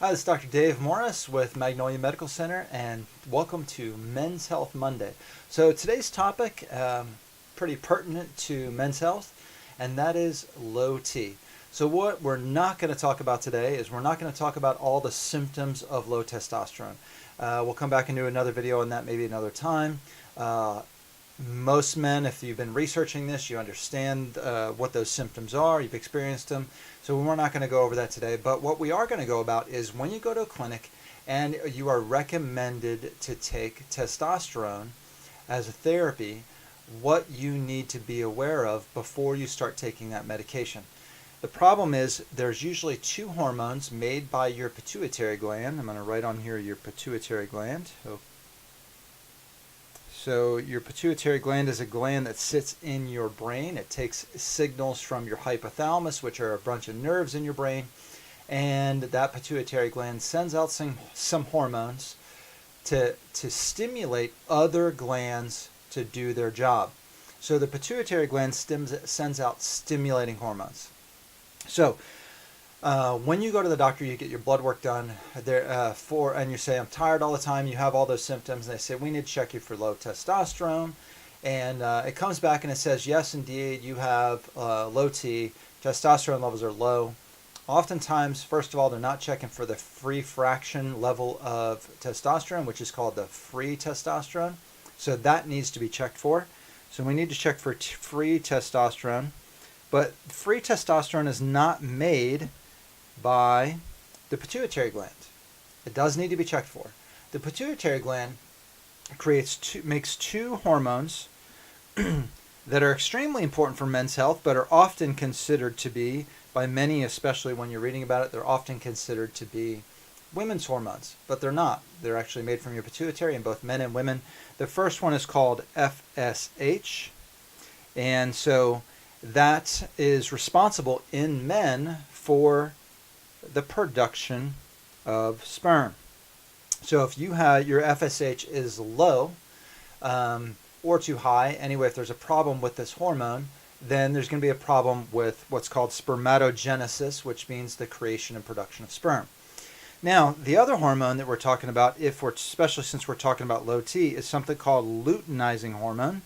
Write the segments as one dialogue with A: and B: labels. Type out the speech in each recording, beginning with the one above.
A: Hi, this is Dr. Dave Morris with Magnolia Medical Center, and welcome to Men's Health Monday. So today's topic, pretty pertinent to men's health, and that is low T. So what we're not going to talk about today is we're not going to talk about all the symptoms of low testosterone. We'll come back and do another video on that maybe another time. Most men, if you've been researching this, you understand what those symptoms are, you've experienced them. So we're not going to go over that today. But what we are going to go about is when you go to a clinic and you are recommended to take testosterone as a therapy, what you need to be aware of before you start taking that medication. The problem is there's usually two hormones made by your pituitary gland. I'm going to write on here your pituitary gland. So your pituitary gland is a gland that sits in your brain. It takes signals from your hypothalamus, which are a bunch of nerves in your brain, and that pituitary gland sends out some hormones to stimulate other glands to do their job. So the pituitary gland sends out stimulating hormones. So when you go to the doctor, you get your blood work done and you say, I'm tired all the time, you have all those symptoms, and they say, we need to check you for low testosterone. And it comes back and it says, yes, indeed, you have low T, testosterone levels are low. Oftentimes, first of all, they're not checking for the free fraction level of testosterone, which is called the free testosterone. So that needs to be checked for. So we need to check for free testosterone. But free testosterone is not made by the pituitary gland. It does need to be checked for. The pituitary gland makes two hormones that are extremely important for men's health, but are often considered to be, by many, especially when you're reading about it, they're often considered to be women's hormones, but they're not. They're actually made from your pituitary in both men and women. The first one is called FSH, and so that is responsible in men for the production of sperm. So if you have your FSH is low or too high, anyway, if there's a problem with this hormone, then there's going to be a problem with what's called spermatogenesis, which means the creation and production of sperm. Now, the other hormone that we're talking about, especially since we're talking about low T, is something called luteinizing hormone.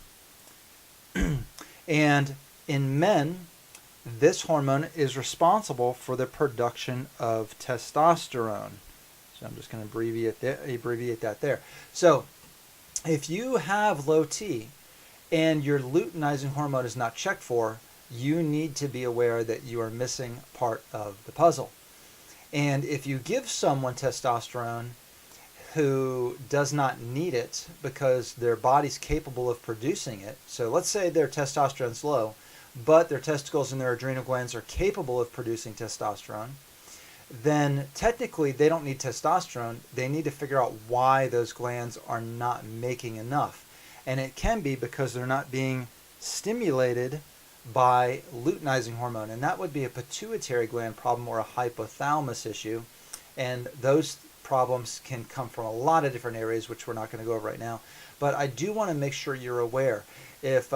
A: And in men, this hormone is responsible for the production of testosterone. So I'm just going to abbreviate that there. So if you have low T and your luteinizing hormone is not checked for, you need to be aware that you are missing part of the puzzle. And if you give someone testosterone who does not need it because their body's capable of producing it, so let's say their testosterone's low, but their testicles and their adrenal glands are capable of producing testosterone, then technically they don't need testosterone. They need to figure out why those glands are not making enough. And it can be because they're not being stimulated by luteinizing hormone. And that would be a pituitary gland problem or a hypothalamus issue. And those problems can come from a lot of different areas, which we're not going to go over right now. But I do want to make sure you're aware. If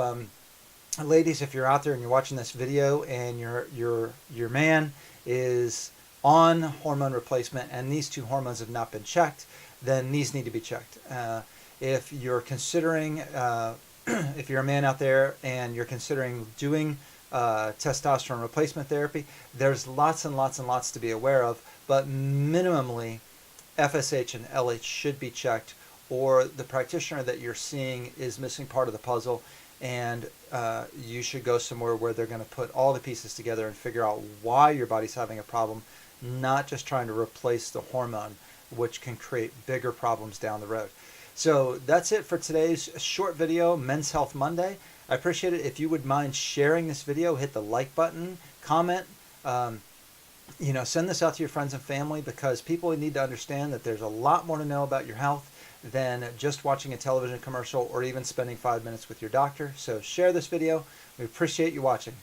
A: ladies, if you're out there and you're watching this video and your man is on hormone replacement and these two hormones have not been checked, then these need to be checked. If you're considering, if you're a man out there and you're considering doing testosterone replacement therapy, there's lots and lots and lots to be aware of, but minimally FSH and LH should be checked, or the practitioner that you're seeing is missing part of the puzzle, and you should go somewhere where they're going to put all the pieces together and figure out why your body's having a problem, not just trying to replace the hormone, which can create bigger problems down the road. So that's it for today's short video, Men's Health Monday. I appreciate it. If you would mind sharing this video, hit the like button, comment, send this out to your friends and family, because people need to understand that there's a lot more to know about your health than just watching a television commercial or even spending 5 minutes with your doctor. So share this video. We appreciate you watching.